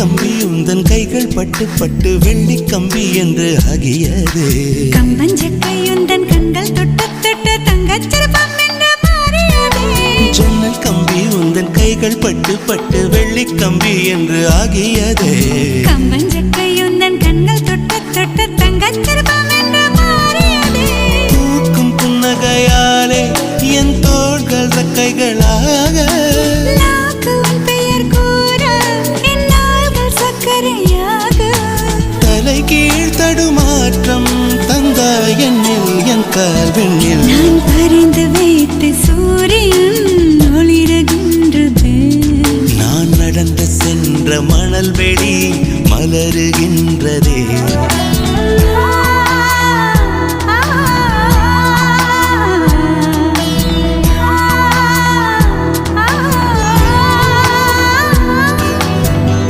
கம்பி உந்தன் கைகள் பட்டு பட்டு வெள்ளி கம்பி என்று ஆகியது. கம்பஞ்சக்கை உந்தன் கண்கள் தொட்டு தொட்டு தங்கச்சிற்பம் என்று மாறியது. ஜன்னல் கம்பி உந்தன் கைகள் பட்டு பட்டு வெள்ளி கம்பி என்று ஆகியது. கம்பஞ்சக்கை உந்தன் கண்கள் தொட்டு தொட்டு தங்கச்சிற்பம் என்று மாறியது. பூக்கும் புன்னகையாலே என் தோள்கள் ரெக்கைகளாக, பெயர் கூற என் நாள்கள் சக்கரையாக. தலை கீழ் தடுமாற்றம் தந்தாய் என்னில் என் கால்வெண்ணில். நான் பறிந்து வைத்து சூரியன் ஒளிருகின்றது. நான் நடந்து சென்ற மணல் வெளி மலருகின்றதே.